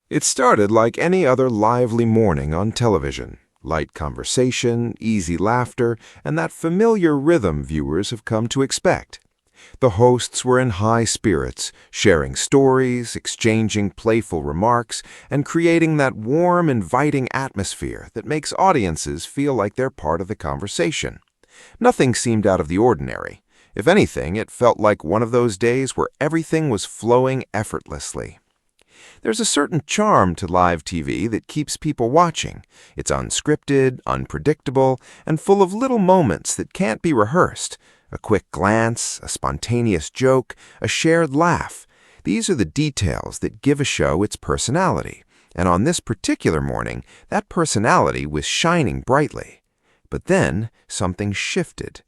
It started like any other lively morning on television. Light conversation, easy laughter, and that familiar rhythm viewers have come to expect. The hosts were in high spirits, sharing stories, exchanging playful remarks, and creating that warm, inviting atmosphere that makes audiences feel like they're part of the conversation. Nothing seemed out of the ordinary. If anything, it felt like one of those days where everything was flowing effortlessly. There's a certain charm to live TV that keeps people watching. It's unscripted, unpredictable, and full of little moments that can't be rehearsed. A quick glance, a spontaneous joke, a shared laugh. These are the details that give a show its personality. And on this particular morning, that personality was shining brightly. But then, something shifted.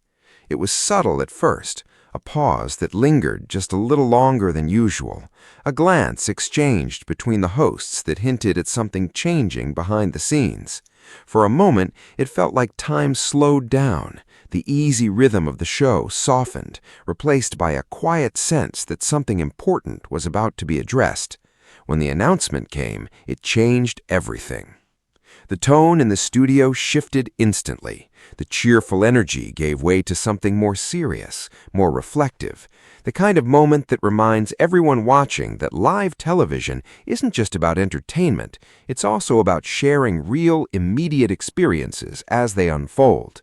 It was subtle at first, a pause that lingered just a little longer than usual, a glance exchanged between the hosts that hinted at something changing behind the scenes. For a moment, it felt like time slowed down. The easy rhythm of the show softened, replaced by a quiet sense that something important was about to be addressed. When the announcement came, it changed everything. The tone in the studio shifted instantly. The cheerful energy gave way to something more serious, more reflective, the kind of moment that reminds everyone watching that live television isn't just about entertainment, it's also about sharing real, immediate experiences as they unfold.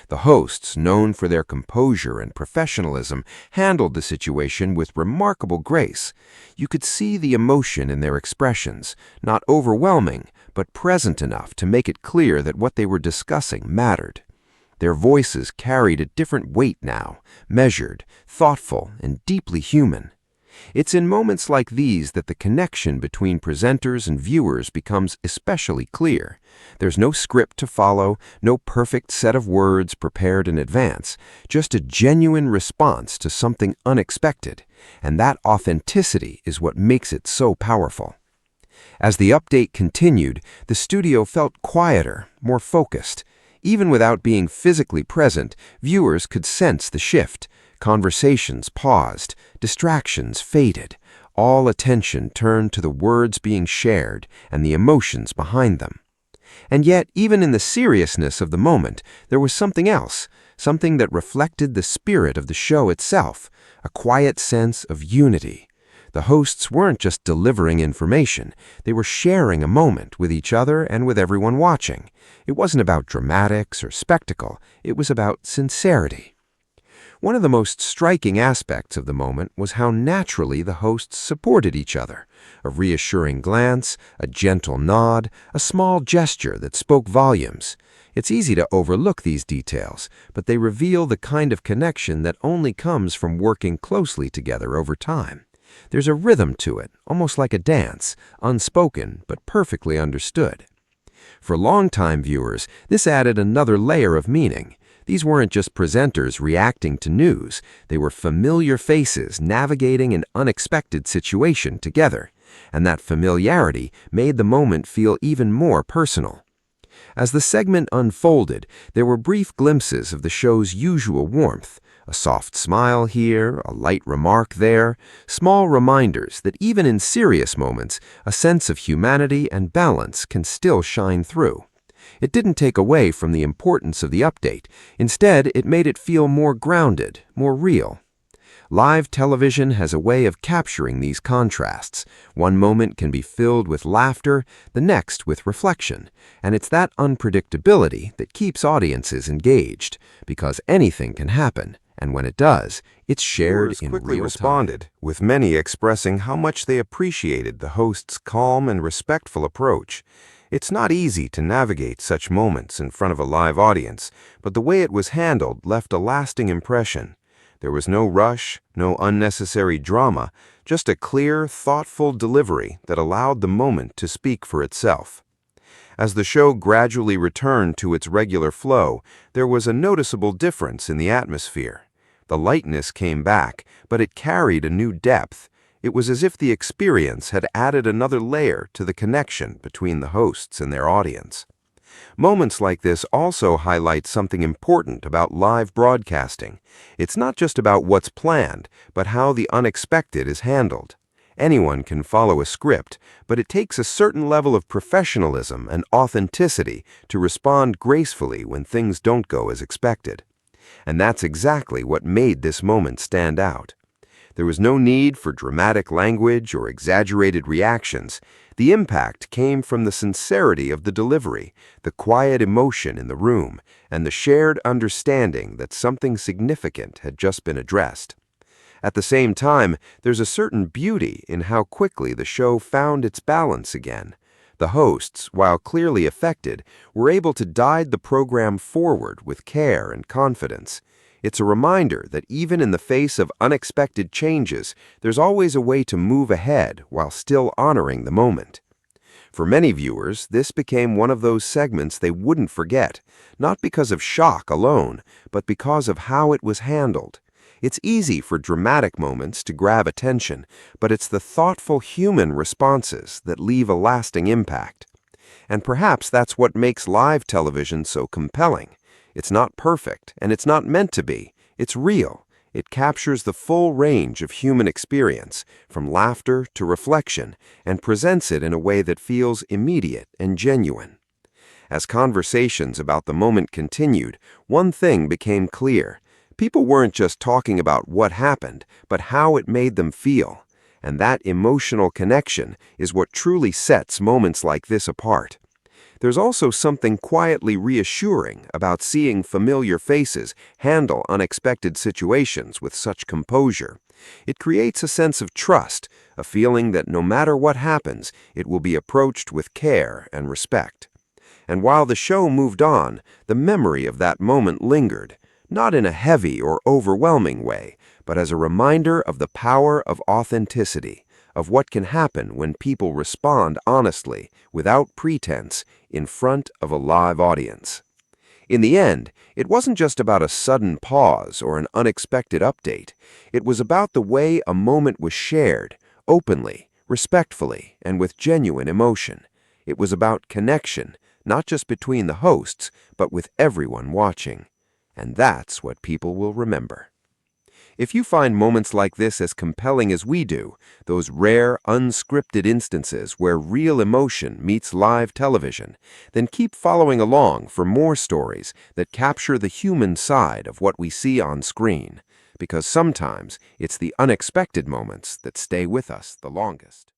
The hosts, known for their composure and professionalism, handled the situation with remarkable grace. You could see the emotion in their expressions, not overwhelming, but present enough to make it clear that what they were discussing mattered. Their voices carried a different weight now, measured, thoughtful, and deeply human. It's in moments like these that the connection between presenters and viewers becomes especially clear. There's no script to follow, no perfect set of words prepared in advance, just a genuine response to something unexpected, and that authenticity is what makes it so powerful. As the update continued, the studio felt quieter, more focused. Even without being physically present, viewers could sense the shift. Conversations paused, distractions faded, all attention turned to the words being shared and the emotions behind them. And yet, even in the seriousness of the moment, there was something else, something that reflected the spirit of the show itself, a quiet sense of unity. The hosts weren't just delivering information, they were sharing a moment with each other and with everyone watching. It wasn't about dramatics or spectacle, it was about sincerity. One of the most striking aspects of the moment was how naturally the hosts supported each other. A reassuring glance, a gentle nod, a small gesture that spoke volumes. It's easy to overlook these details, but they reveal the kind of connection that only comes from working closely together over time. There's a rhythm to it, almost like a dance, unspoken but perfectly understood. For longtime viewers, this added another layer of meaning. These weren't just presenters reacting to news, they were familiar faces navigating an unexpected situation together, and that familiarity made the moment feel even more personal. As the segment unfolded, there were brief glimpses of the show's usual warmth, a soft smile here, a light remark there, small reminders that even in serious moments, a sense of humanity and balance can still shine through. It didn't take away from the importance of the update. Instead, it made it feel more grounded, more real. Live television has a way of capturing these contrasts. One moment can be filled with laughter, the next with reflection. And it's that unpredictability that keeps audiences engaged, because anything can happen. And when it does, it's shared in quickly real responded, time. with many expressing how much they appreciated the host's calm and respectful approach. It's not easy to navigate such moments in front of a live audience, but the way it was handled left a lasting impression. There was no rush, no unnecessary drama, just a clear, thoughtful delivery that allowed the moment to speak for itself. As the show gradually returned to its regular flow, there was a noticeable difference in the atmosphere. The lightness came back, but it carried a new depth. It was as if the experience had added another layer to the connection between the hosts and their audience. Moments like this also highlight something important about live broadcasting. It's not just about what's planned, but how the unexpected is handled. Anyone can follow a script, but it takes a certain level of professionalism and authenticity to respond gracefully when things don't go as expected. And that's exactly what made this moment stand out. There was no need for dramatic language or exaggerated reactions. The impact came from the sincerity of the delivery, the quiet emotion in the room, and the shared understanding that something significant had just been addressed. At the same time, there's a certain beauty in how quickly the show found its balance again. The hosts, while clearly affected, were able to guide the program forward with care and confidence. It's a reminder that even in the face of unexpected changes, there's always a way to move ahead while still honoring the moment. For many viewers, this became one of those segments they wouldn't forget, not because of shock alone, but because of how it was handled. It's easy for dramatic moments to grab attention, but it's the thoughtful human responses that leave a lasting impact. And perhaps that's what makes live television so compelling. It's not perfect, and it's not meant to be. It's real. It captures the full range of human experience, from laughter to reflection, and presents it in a way that feels immediate and genuine. As conversations about the moment continued, one thing became clear. People weren't just talking about what happened, but how it made them feel. And that emotional connection is what truly sets moments like this apart. There's also something quietly reassuring about seeing familiar faces handle unexpected situations with such composure. It creates a sense of trust, a feeling that no matter what happens, it will be approached with care and respect. And while the show moved on, the memory of that moment lingered, not in a heavy or overwhelming way, but as a reminder of the power of authenticity, of what can happen when people respond honestly, without pretense, in front of a live audience. In the end, it wasn't just about a sudden pause or an unexpected update. It was about the way a moment was shared, openly, respectfully, and with genuine emotion. It was about connection, not just between the hosts, but with everyone watching. And that's what people will remember. If you find moments like this as compelling as we do, those rare, unscripted instances where real emotion meets live television, then keep following along for more stories that capture the human side of what we see on screen, because sometimes it's the unexpected moments that stay with us the longest.